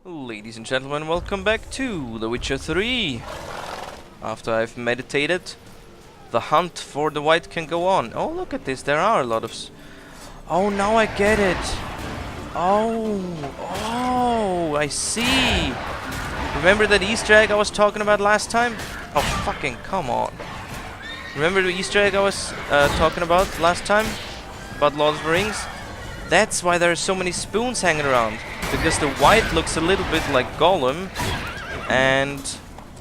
Ladies and gentlemen, welcome back to The Witcher 3. After I've meditated, the hunt for the wight can go on. Oh, look at this, there are a lot of... Oh, now I get it. Oh, I see. Remember that Easter egg I was talking about last time? Oh, fucking come on. Remember the Easter egg I was talking about last time? About Lord of the Rings? That's why there are so many spoons hanging around. Because the wight looks a little bit like Gollum, and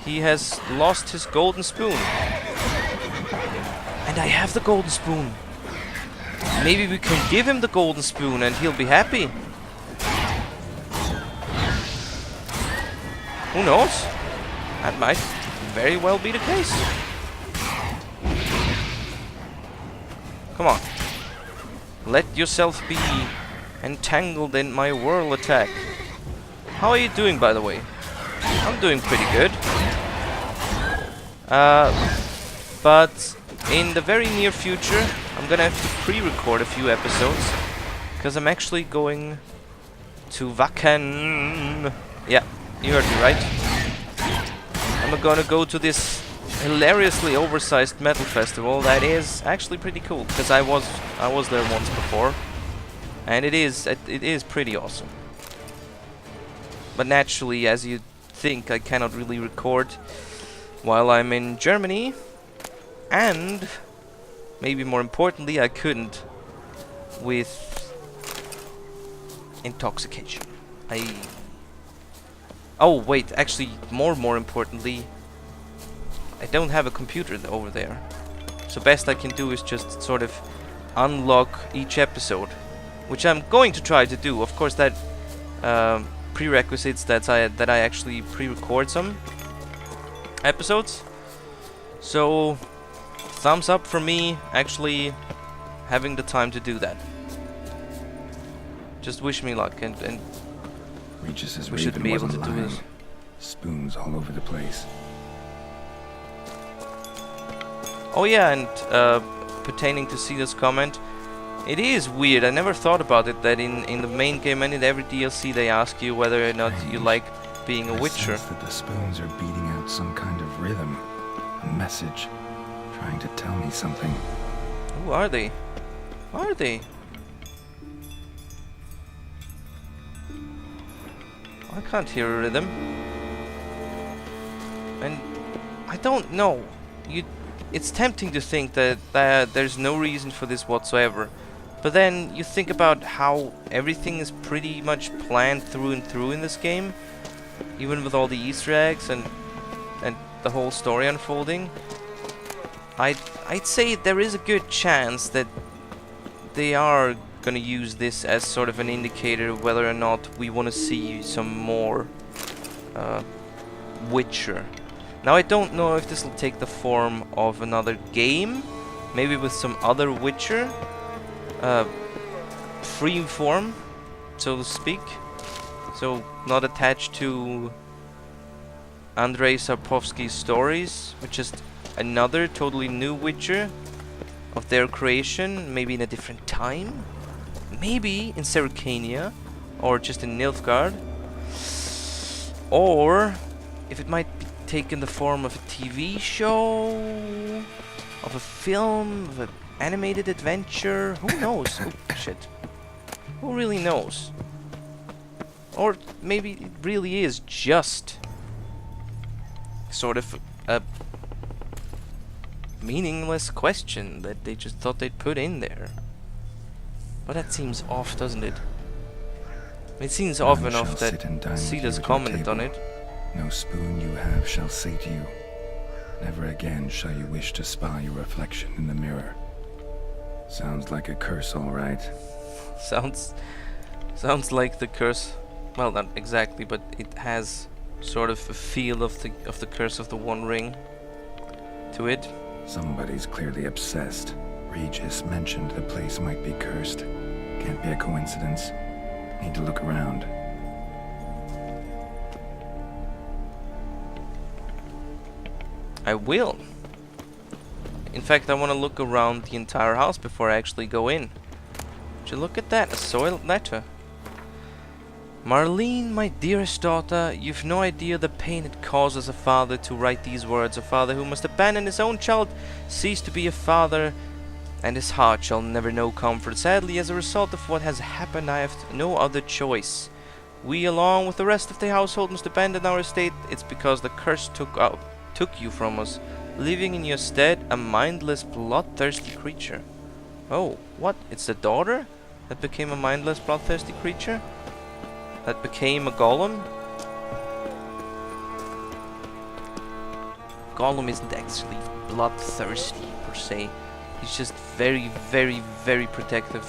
he has lost his golden spoon. And I have the golden spoon. Maybe we can give him the golden spoon and he'll be happy. Who knows? That might very well be the case. Come on. Let yourself be entangled in my whirl attack. How are you doing, by the way? I'm doing pretty good. But in the very near future, I'm gonna have to pre-record a few episodes, because I'm actually going to Wacken. Yeah, you heard me right. I'm gonna go to this hilariously oversized metal festival that is actually pretty cool, because I was there once before. And it is pretty awesome. But naturally, as you think, I cannot really record while I'm in Germany. And, maybe more importantly, I couldn't with intoxication. Oh, wait, actually, more importantly, I don't have a computer over there. So best I can do is just sort of unlock each episode. Which I'm going to try to do. Of course, that prerequisites that I actually pre-record some episodes. So, thumbs up for me actually having the time to do that. Just wish me luck, and we should be able to do this. Spoons all over the place. Oh yeah, and pertaining to Cedar's comment. It is weird, I never thought about it, that in the main game and in every DLC they ask you whether or not you like being a witcher. I sense that the spoons are beating out some kind of rhythm, a message, trying to tell me something. Who are they? Are they? I can't hear a rhythm. And I don't know. It's tempting to think that there's no reason for this whatsoever. But then you think about how everything is pretty much planned through and through in this game, even with all the Easter eggs and the whole story unfolding. I'd say there is a good chance that they are gonna use this as sort of an indicator of whether or not we want to see some more Witcher. Now I don't know if this will take the form of another game, maybe with some other Witcher. Free form, so to speak, so not attached to Andrei Sapkowski's stories, which is another totally new Witcher of their creation, maybe in a different time, maybe in Serikania, or just in Nilfgaard, or if it might be taken the form of a TV show, of a film, of a animated adventure. Who knows? Oh, shit. Who really knows? Or maybe it really is just sort of a meaningless question that they just thought they'd put in there. But that seems off, doesn't it? It seems off enough that Cedar's commented on it. No spoon you have shall say to you, never again shall you wish to spy your reflection in the mirror. Sounds like a curse, all right. Sounds like the curse. Well, not exactly, but it has sort of a feel of the curse of the One Ring to it. Somebody's clearly obsessed. Regis mentioned the place might be cursed. Can't be a coincidence. Need to look around. I will. In fact, I want to look around the entire house before I actually go in. Would you look at that? A soiled letter. Marlene, my dearest daughter, you've no idea the pain it causes a father to write these words. A father who must abandon his own child cease to be a father, and his heart shall never know comfort. Sadly, as a result of what has happened, I have no other choice. We, along with the rest of the household, must abandon our estate. It's because the curse took you from us, leaving in your stead a mindless, bloodthirsty creature. Oh, what? It's the daughter that became a mindless, bloodthirsty creature? That became a golem? Golem isn't actually bloodthirsty per se. He's just very, very, very protective.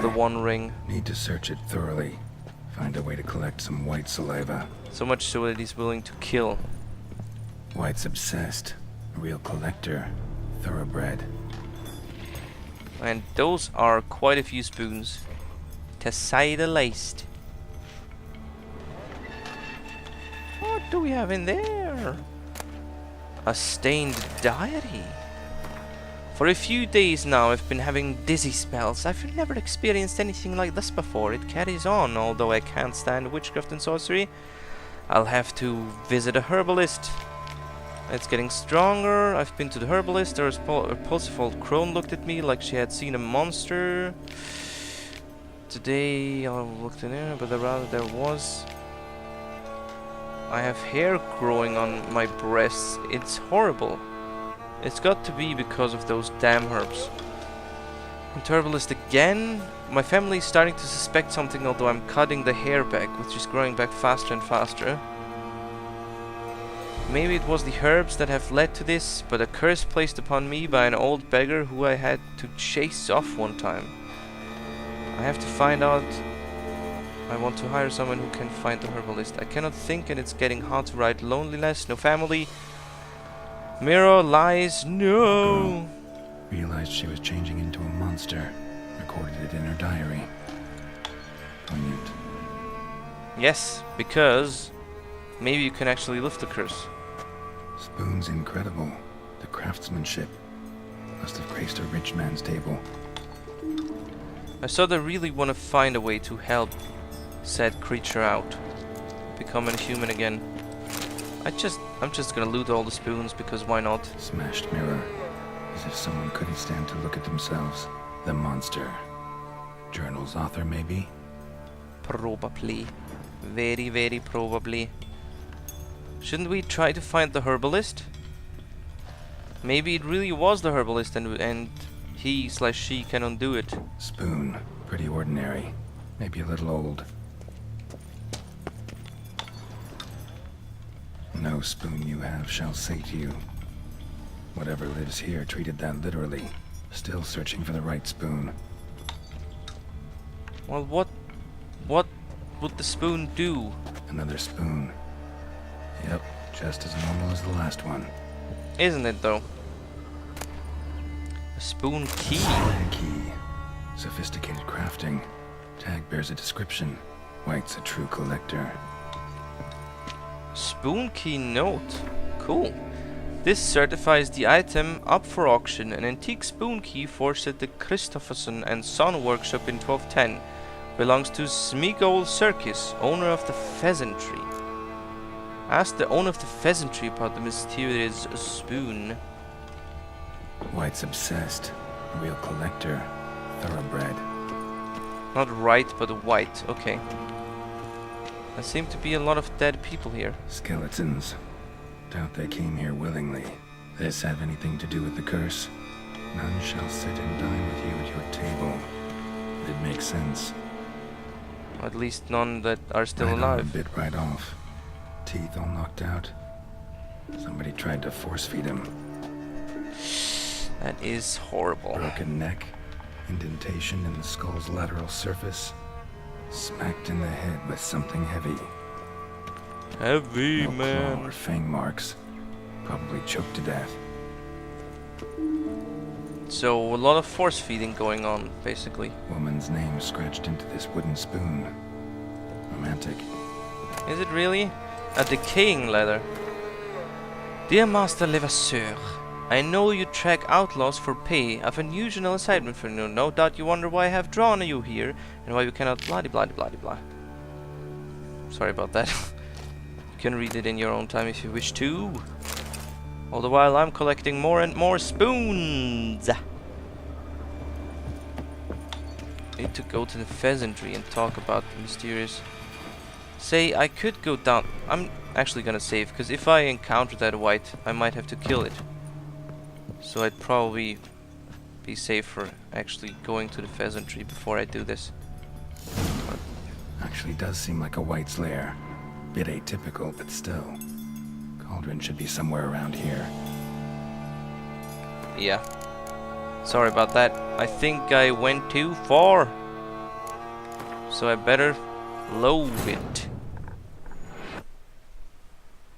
The One Ring. Need to search it thoroughly. Find a way to collect some wight saliva. So much so that he's willing to kill. Wight's obsessed. A real collector. Thoroughbred. And those are quite a few spoons, to say the least. What do we have in there? A stained diary. For a few days now I've been having dizzy spells. I've never experienced anything like this before. It carries on, although I can't stand witchcraft and sorcery. I'll have to visit a herbalist. It's getting stronger. I've been to the herbalist. A repulsive old crone looked at me like she had seen a monster. Today I looked in there, but rather there was... I have hair growing on my breasts. It's horrible. It's got to be because of those damn herbs. And herbalist again. My family's starting to suspect something, although I'm cutting the hair back, which is growing back faster and faster. Maybe it was the herbs that have led to this, but a curse placed upon me by an old beggar who I had to chase off one time. I have to find out. I want to hire someone who can find the herbalist. I cannot think, and it's getting hard to write. Loneliness, no family. Mirror, lies, no! Realized she was changing into a monster. Recorded it in her diary. Poignant. Yes, because maybe you can actually lift the curse. Spoon's incredible. The craftsmanship. Must have graced a rich man's table. I sort of really want to find a way to help said creature out. Becoming human again. I'm just gonna loot all the spoons because why not? Smashed mirror. As if someone couldn't stand to look at themselves. The monster. Journal's author, maybe? Probably. Very, very probably. Shouldn't we try to find the herbalist? Maybe it really was the herbalist and he/she can undo it. Spoon. Pretty ordinary. Maybe a little old. No spoon you have shall sate you. Whatever lives here treated that literally. Still searching for the right spoon. Well, what would the spoon do? Another spoon. Yep, just as normal as the last one. Isn't it though? A spoon key. Spoon key. Sophisticated crafting. Tag bears a description. Wight's a true collector. Spoon key note. Cool. This certifies the item up for auction. An antique spoon key forged at the Christopherson and Son workshop in 1210. Belongs to Smigol Circus, owner of the Pheasantry. Ask the owner of the Pheasantry about the mysterious spoon. Wight's obsessed. A real collector. Thoroughbred. Not right, but white. Okay. There seem to be a lot of dead people here. Skeletons. Doubt they came here willingly. This have anything to do with the curse? None shall sit and dine with you at your table. It makes sense. At least none that are still Right alive. on, bit right off. Teeth all knocked out. Somebody tried to force feed him. That is horrible. Broken neck. Indentation in the skull's lateral surface. Smacked in the head with something heavy. Heavy, No man. claw or fang marks. Probably choked to death. So a lot of force feeding going on, basically. Woman's name scratched into this wooden spoon. Romantic. Is it really? A decaying leather. Dear Master Levasseur, I know you track outlaws for pay. I've unusual assignment for you. No doubt you wonder why I have drawn you here and why we cannot blah blah blah blah blah. Sorry about that. You can read it in your own time if you wish to. All the while I'm collecting more and more spoons. Need to go to the Pheasantry and talk about the mysterious... Say, I could go down... I'm actually gonna save, because if I encounter that wight, I might have to kill it. So I'd probably be safer actually going to the Pheasantry before I do this. Actually does seem like a wight's lair. Bit atypical, but still. Cauldron should be somewhere around here. Yeah. Sorry about that. I think I went too far. So I better load it.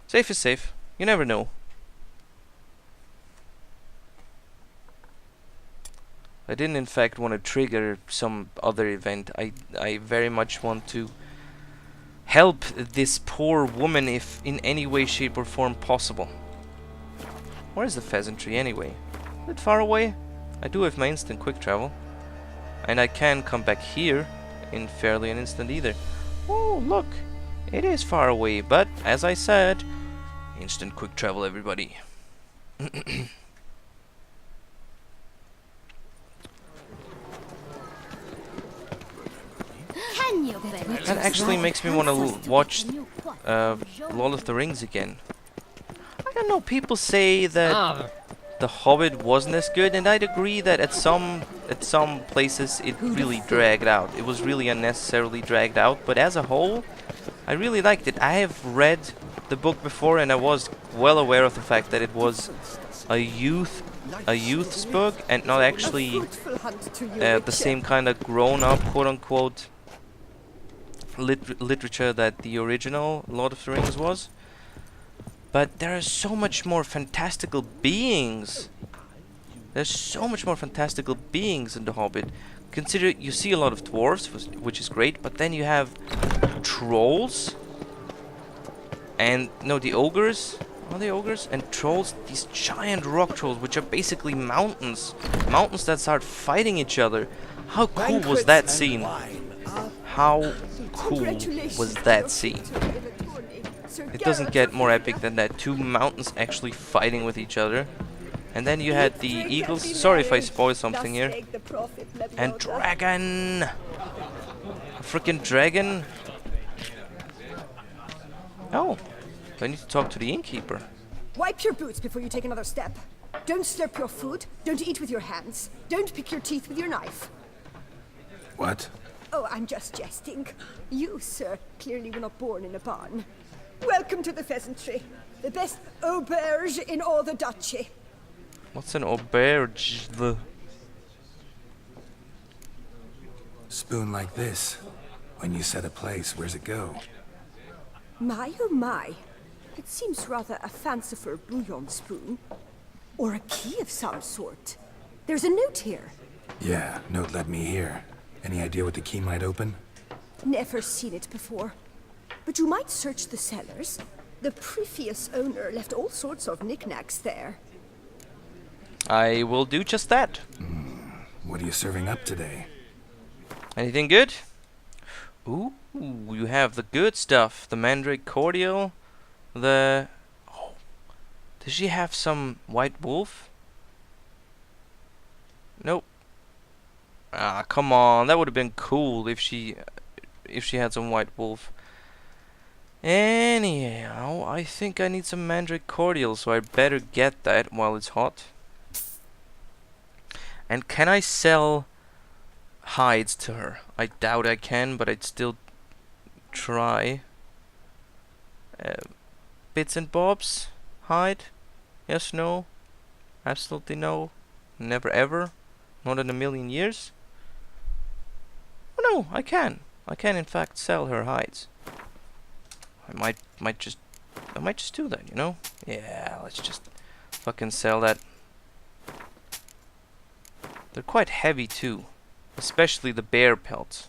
Safe is safe. You never know. I didn't in fact want to trigger some other event. I very much want to help this poor woman if in any way, shape or form possible. Where is the Pheasantry anyway? Is it far away? I do have my instant quick travel. And I can come back here in fairly an instant either. Oh, look! It is far away, but as I said, instant quick travel, everybody. That actually makes me want to watch Lord of the Rings again. I don't know, people say that The Hobbit wasn't as good, and I'd agree that at some places it really dragged out. It was really unnecessarily dragged out, but as a whole, I really liked it. I have read the book before, and I was well aware of the fact that it was a youth's book, and not actually the same kind of grown-up, quote-unquote, literature that the original Lord of the Rings was. But there are so much more fantastical beings. There's so much more fantastical beings in The Hobbit. Consider, you see a lot of dwarves, which is great, but then you have trolls. And, no, the ogres. Are they ogres? And trolls, these giant rock trolls, which are basically mountains. Mountains that start fighting each other. How cool was that scene? How cool was that scene? It doesn't get more epic than that. Two mountains actually fighting with each other. And then you had the eagles. Sorry if I spoil something here. And dragon! A freaking dragon! Oh, I need to talk to the innkeeper. Wipe your boots before you take another step. Don't slurp your food. Don't eat with your hands. Don't pick your teeth with your knife. What? Oh, I'm just jesting. You, sir, clearly were not born in a barn. Welcome to the Pheasantry, the best auberge in all the duchy. What's an auberge? Spoon like this. When you set a place, where's it go? My oh my. It seems rather a fanciful bouillon spoon. Or a key of some sort. There's a note here. Yeah, note led me here. Any idea what the key might open? Never seen it before. But you might search the cellars. The previous owner left all sorts of knickknacks there. I will do just that. What are you serving up today? Anything good? Ooh, you have the good stuff. The mandrake cordial. The... Oh, does she have some white wolf? Nope. Ah, come on. That would have been cool if she had some white wolf. Anyhow, I think I need some mandrake cordial, so I better get that while it's hot. And can I sell hides to her? I doubt I can, but I'd still try. Bits and bobs? Hide? Yes, no? Absolutely no? Never ever? Not in a million years? Oh no, I can. I can in fact sell her hides. I might just do that, you know? Yeah, let's just fucking sell that. They're quite heavy too, especially the bear pelts.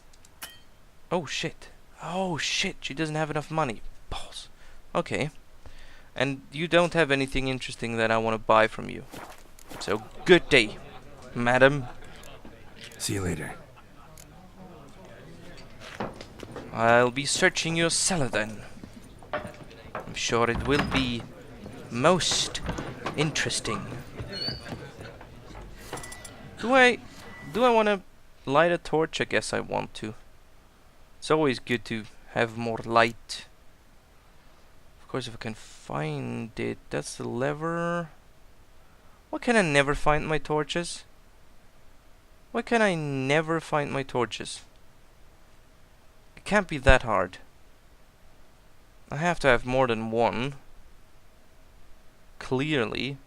Oh shit. Oh shit, she doesn't have enough money. Balls. Okay. And you don't have anything interesting that I want to buy from you. So good day, madam. See you later. I'll be searching your cellar then. I'm sure it will be most interesting. Do I want to light a torch? I guess I want to. It's always good to have more light. Of course, if I can find it. That's the lever. Why can I never find my torches? Why can I never find my torches? It can't be that hard. I have to have more than one. Clearly.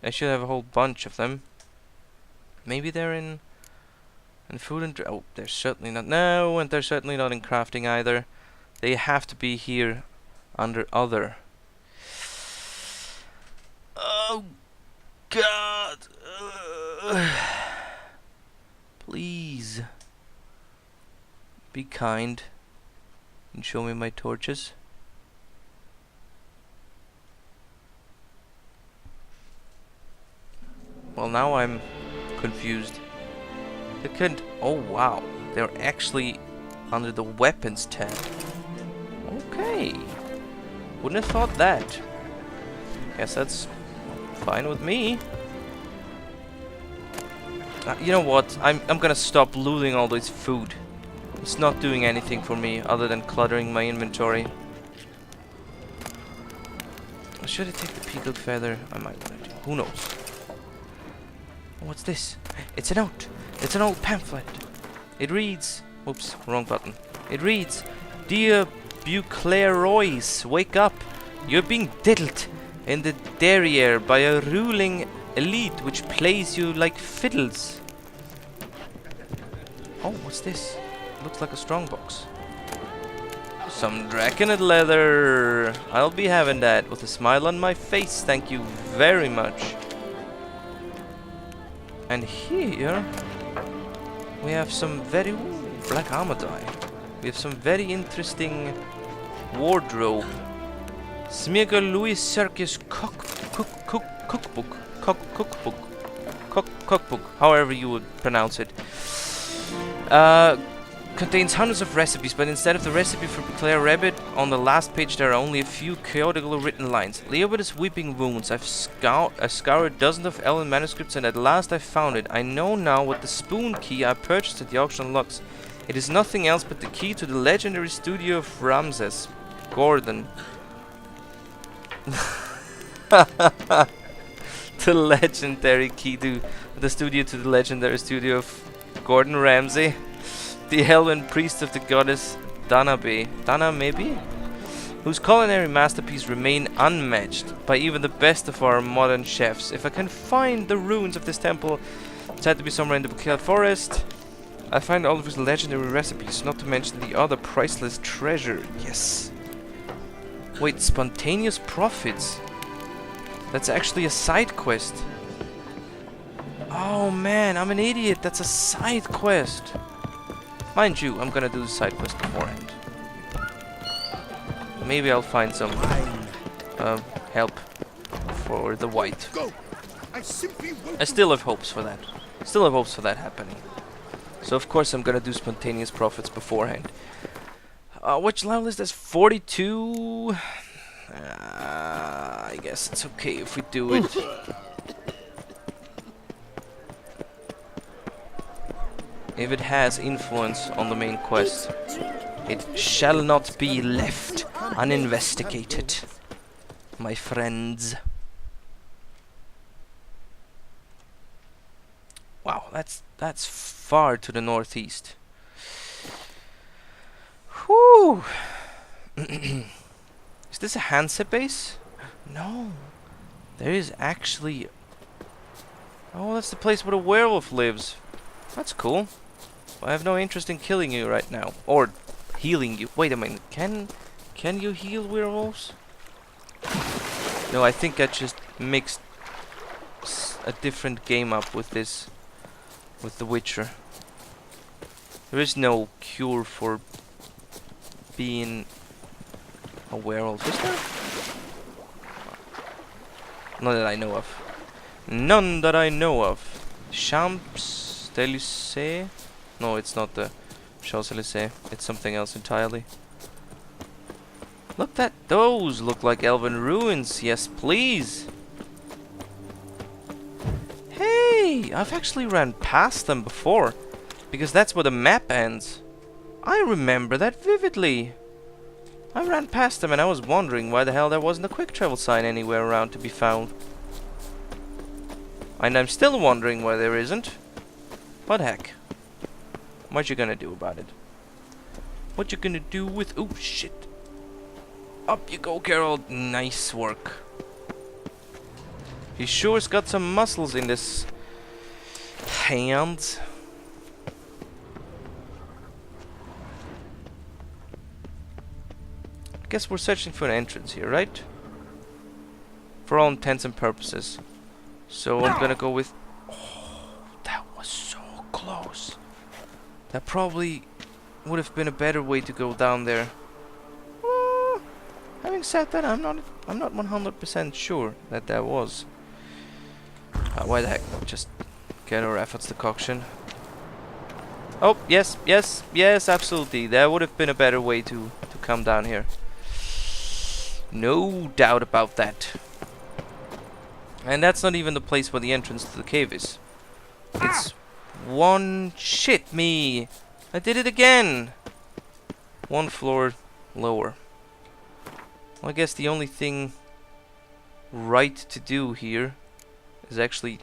I should have a whole bunch of them. Maybe they're in food and... oh, they're certainly not... no, and they're certainly not in crafting either. They have to be here under other. Oh, God. Please. Be kind. And show me my torches. Well, now I'm confused. They couldn't... oh, wow. They're actually under the weapons tab. Okay. Wouldn't have thought that. Guess that's fine with me. You know what? I'm gonna stop looting all this food. It's not doing anything for me other than cluttering my inventory. Should I take the peacock feather? I might want to do. Who knows? What's this? It's a note. It's an old pamphlet. It reads... oops, wrong button. It reads, "Dear Bucleroys, wake up. You're being diddled in the derriere by a ruling elite which plays you like fiddles." Oh, what's this? Looks like a strongbox. Some draconid leather. I'll be having that with a smile on my face. Thank you very much. And here we have some very... ooh, black armor dye. We have some very interesting wardrobe. Smeagol Louis Circus cookbook, however you would pronounce it. Contains hundreds of recipes, but instead of the recipe for Claire Rabbit, on the last page there are only a few chaotically written lines. Leopold's weeping wounds. I've scoured dozens of Elven manuscripts, and at last I found it. I know now what the spoon key I purchased at the auction unlocks. It is nothing else but the key to the legendary studio of Ramses Gordon. The legendary key to the studio to the legendary studio of Gordon Ramsay. The Elven priest of the goddess Dana maybe? Whose culinary masterpiece remain unmatched by even the best of our modern chefs. If I can find the ruins of this temple, it's had to be somewhere in the Bukila forest. I find all of his legendary recipes, not to mention the other priceless treasure. Yes. Wait, Spoontaneous Profits? That's actually a side quest. Oh man, I'm an idiot. That's a side quest. Mind you, I'm gonna do the side quest beforehand. Maybe I'll find some help for the wight. I still have hopes for that. Still have hopes for that happening. So of course I'm gonna do Spoontaneous Profits beforehand. Which level is this? 42? I guess it's okay if we do it. If it has influence on the main quest, it shall not be left uninvestigated, my friends. Wow, that's far to the northeast. Whew. Is this a Hanse base? No. There is actually... oh, that's the place where the werewolf lives. That's cool. I have no interest in killing you right now. Or healing you. Wait a minute. Can you heal werewolves? No, I think I just mixed a different game up with this. With The Witcher. There is no cure for being a werewolf, is there? None that I know of. None that I know of. Champs d'Elyssée? No, it's not the Champs-Élysées. It's something else entirely. Look, those look like elven ruins. Yes, please. Hey, I've actually ran past them before, because that's where the map ends. I remember that vividly. I ran past them and I was wondering why the hell there wasn't a quick travel sign anywhere around to be found. And I'm still wondering why there isn't. But heck. What you gonna do about it? What you gonna do with... Oh, shit. Up you go, Geralt. Nice work. He sure's got some muscles in this hand. I guess we're searching for an entrance here, right? For all intents and purposes. So I'm gonna go with... Oh, that was so close. That probably would have been a better way to go down there. Having said that, I'm not 100% sure that that was. Why the heck not just get our efforts to conculsion? Oh, yes, yes, yes, absolutely. There would have been a better way to come down here. No doubt about that. And that's not even the place where the entrance to the cave is. It's one... Shit me! I did it again! One floor lower. Well, I guess the only thing right to do here is actually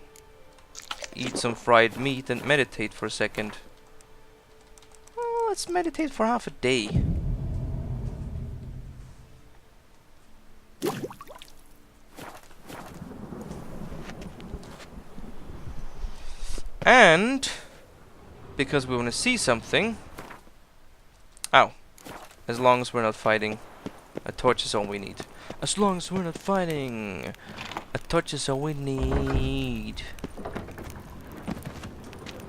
eat some fried meat and meditate for a second. Well, let's meditate for half a day. And because we want to see something. Ow. As long as we're not fighting, a torch is all we need. As long as we're not fighting, a torch is all we need.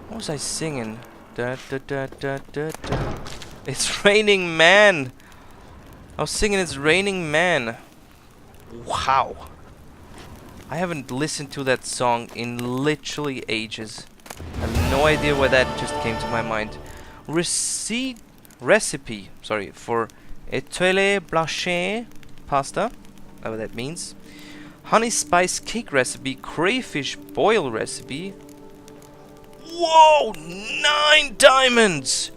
What was I singing? Da, da, da, da, da, da. It's raining man. I was singing It's Raining Man. Wow. I haven't listened to that song in literally ages. I have no idea why that just came to my mind. Recipe for étoile blanche pasta. Whatever that means. Honey spice cake recipe. Crayfish boil recipe. Whoa! 9 diamonds!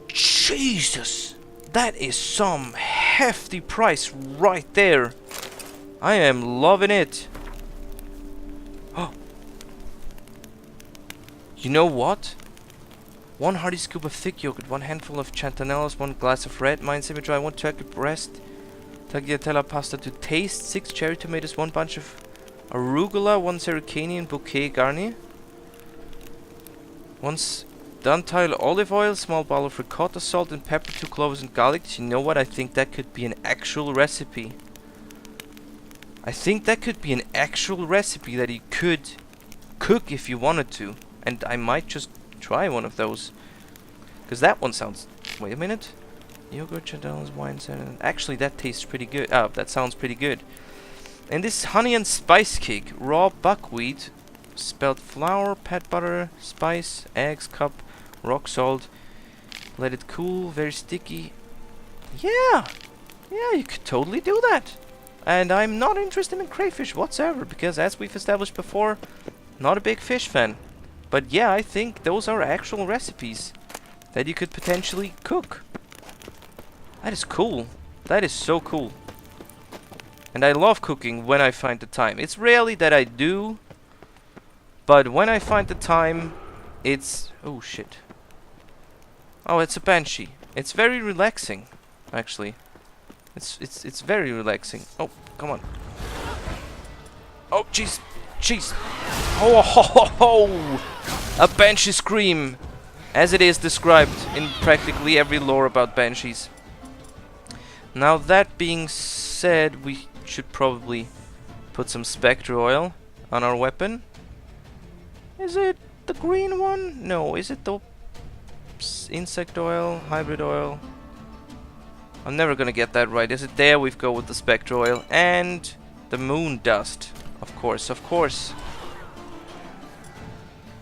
Jesus! That is some hefty price right there. I am loving it. Oh. You know what? 1 hearty scoop of thick yogurt, 1 handful of chantanellas, 1 glass of red wine semi-dry, 1 turkey breast, tagliatella pasta to taste, 6 cherry tomatoes, 1 bunch of arugula, 1 serricanian bouquet garni, 1 Duntile olive oil, small bottle of ricotta, salt and pepper, 2 cloves and garlic. You know what? I think that could be an actual recipe. I think that could be an actual recipe that you could cook if you wanted to. And I might just try one of those. Because that one sounds... Wait a minute. Yogurt, chandellas, wine, cinnamon. Actually, that tastes pretty good. Oh, that sounds pretty good. And this honey and spice cake. Raw buckwheat. Spelt flour, pat butter, spice, eggs, cup, rock salt. Let it cool, very sticky. Yeah! Yeah, you could totally do that. And I'm not interested in crayfish whatsoever, because as we've established before, not a big fish fan. But yeah, I think those are actual recipes that you could potentially cook. That is cool. That is so cool. And I love cooking when I find the time. It's rarely that I do, but when I find the time, it's... Oh, shit. Oh, it's a Banshee. It's very relaxing, actually. It's very relaxing. Oh, come on. Oh, jeez. Jeez. Oh, ho, ho, ho. A Banshee scream. As it is described in practically every lore about Banshees. Now, that being said, we should probably put some Spectre oil on our weapon. Is it the green one? No, is it the insect oil, hybrid oil? I'm never gonna get that right. Is it there? We go with the Spectre oil and the moon dust. Of course, of course.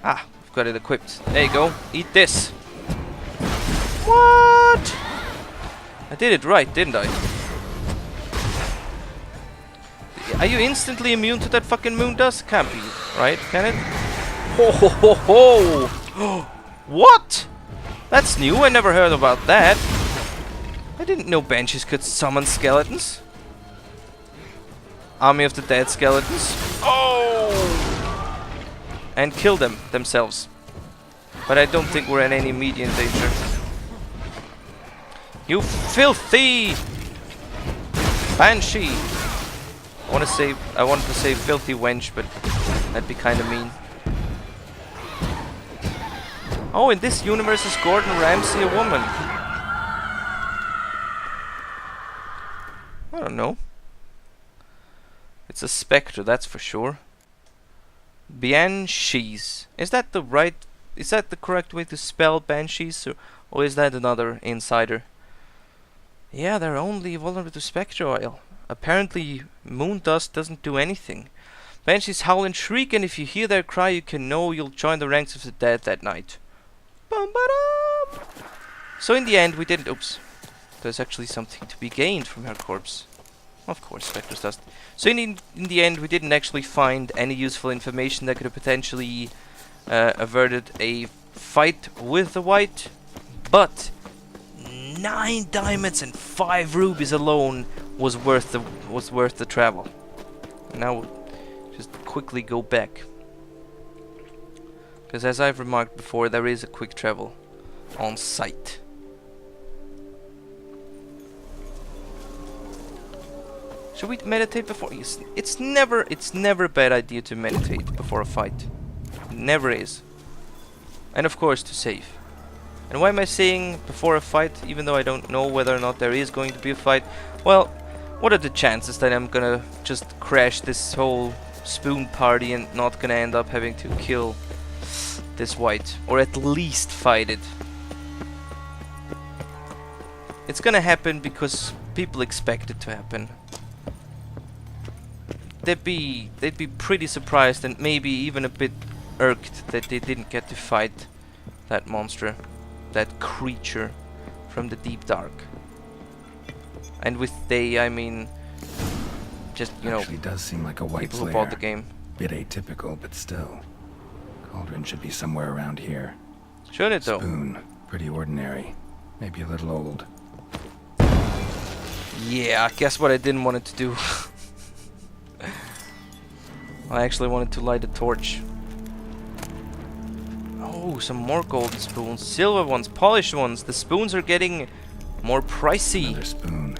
Ah, I've got it equipped. There you go. Eat this. What? I did it right, didn't I? Are you instantly immune to that fucking moon dust? Can't be, right? Can it? Ho ho ho ho! What? That's new, I never heard about that. I didn't know banshees could summon skeletons. Army of the dead skeletons. Oh! And kill them themselves. But I don't think we're in any immediate danger. You filthy Banshee! I wanted to say filthy wench, but that'd be kinda mean. Oh, in this universe is Gordon Ramsay a woman? I don't know. It's a spectre, that's for sure. Beann'shies. Is that the correct way to spell banshees, or is that another insider? Yeah, they're only vulnerable to spectre oil. Apparently, moon dust doesn't do anything. Banshees howl and shriek, and if you hear their cry, you can know you'll join the ranks of the dead that night. Bum-ba-dum! So in the end, we didn't. Oops. There's actually something to be gained from her corpse. Of course, spectre's dust. So in the end, we didn't actually find any useful information that could have potentially averted a fight with the wight, but 9 diamonds and 5 rubies alone was worth the travel. Now we'll just quickly go back, because as I've remarked before, there is a quick travel on site. Should we meditate before? Yes, it's never a bad idea to meditate before a fight. Never is. And of course to save. And why am I saying before a fight, even though I don't know whether or not there is going to be a fight? Well, what are the chances that I'm gonna just crash this whole spoon party and not gonna end up having to kill this wight, or at least fight it? It's gonna happen because people expect it to happen. They'd be pretty surprised and maybe even a bit irked that they didn't get to fight that monster, that creature from the deep dark. And with they, I mean just, you know, actually does seem like a white people who bought the game. Bit atypical, but still. Cauldron should be somewhere around here. Should it though? Spoon, pretty ordinary. Maybe a little old. Yeah, guess what I didn't want it to do. I actually wanted to light a torch. Oh, some more golden spoons, silver ones, polished ones. The spoons are getting more pricey. Another spoon.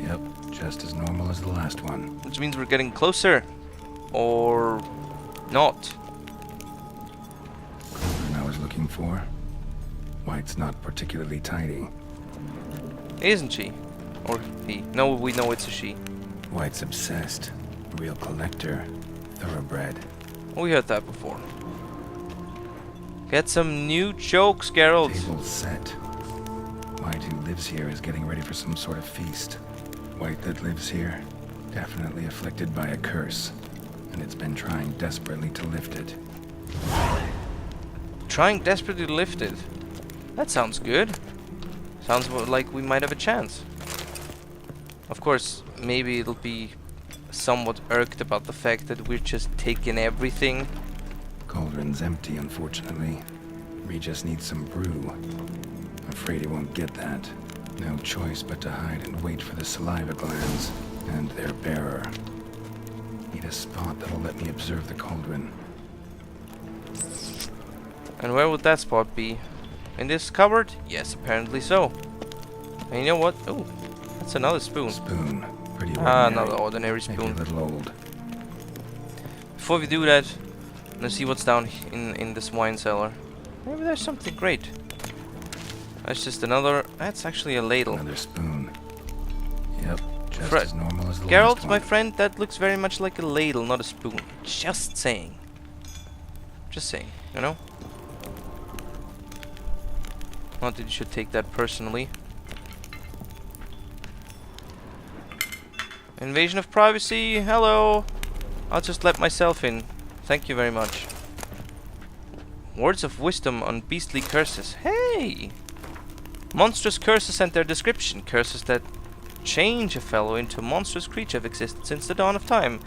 Yep, just as normal as the last one. Which means we're getting closer. Or not. Cauldron I was looking for. White's not particularly tidy. Isn't she? Or he? No, we know it's a she. White's obsessed. Real collector. Thoroughbred. We heard that before. Get some new jokes, Geralt. Table set. White who lives here is getting ready for some sort of feast. White that lives here, definitely afflicted by a curse. And it's been trying desperately to lift it. Trying desperately to lift it. That sounds good. Sounds like we might have a chance. Of course, maybe it'll be somewhat irked about the fact that we're just taking everything. Cauldron's empty, unfortunately. We just need some brew. Afraid he won't get that. No choice but to hide and wait for the saliva glands and their bearer. Need a spot that'll let me observe the cauldron. And where would that spot be? In this cupboard? Yes, apparently so. And you know what? Oh, that's another spoon. Spoon. Pretty ordinary. Ah, another ordinary spoon. Maybe a little old. Before we do that, let's see what's down in this wine cellar. Maybe there's something great. That's just another... That's actually a ladle. Another spoon. Yep, just as normal as the last Geralt, one. my friend, that looks very much like a ladle, not a spoon. Just saying. Just saying, you know? Not that you should take that personally. Invasion of privacy, hello! I'll just let myself in. Thank you very much. Words of wisdom on beastly curses. Hey! Monstrous curses and their description. Curses that change a fellow into a monstrous creature have existed since the dawn of time.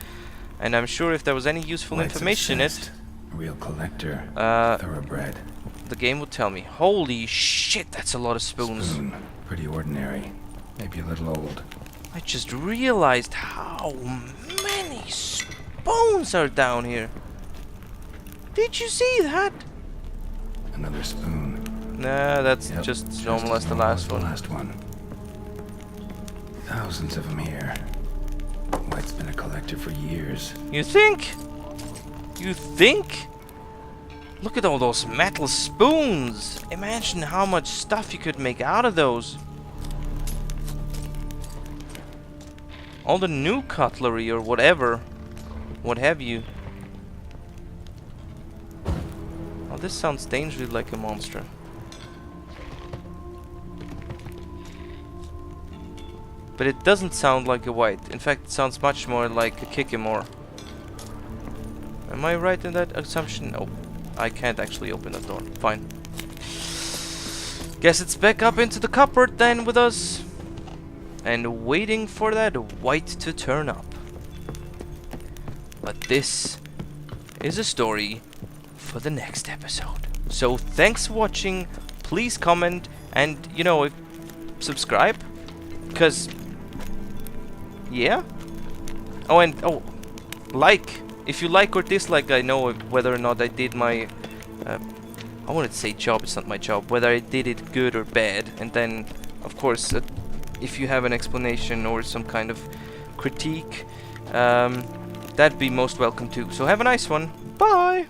And I'm sure if there was any useful Wight's information in obsessed. it, Real collector. Thoroughbred. the game would tell me. Holy shit, that's a lot of spoons. Spoon. Pretty ordinary. Maybe a little old. I just realized how many spoons are down here. Did you see that? Another spoon. Nah, that's Yep, just normal as the normal last as the one. last one. Thousands of them here. Wight's been a collector for years. You think? You think? Look at all those metal spoons. Imagine how much stuff you could make out of those. All the new cutlery or whatever. What have you. Oh, this sounds dangerously like a monster. But it doesn't sound like a wight. In fact, it sounds much more like a Kikimor. Am I right in that assumption? Oh, I can't actually open that door. Fine. Guess it's back up into the cupboard then with us. And waiting for that wight to turn up. But this is a story for the next episode. So thanks for watching. Please comment and, you know, subscribe. Because, yeah. Oh, and, like. If you like or dislike, I know whether or not I did my, I wouldn't say job, it's not my job, whether I did it good or bad. And then, of course, if you have an explanation or some kind of critique, that'd be most welcome too. So have a nice one. Bye!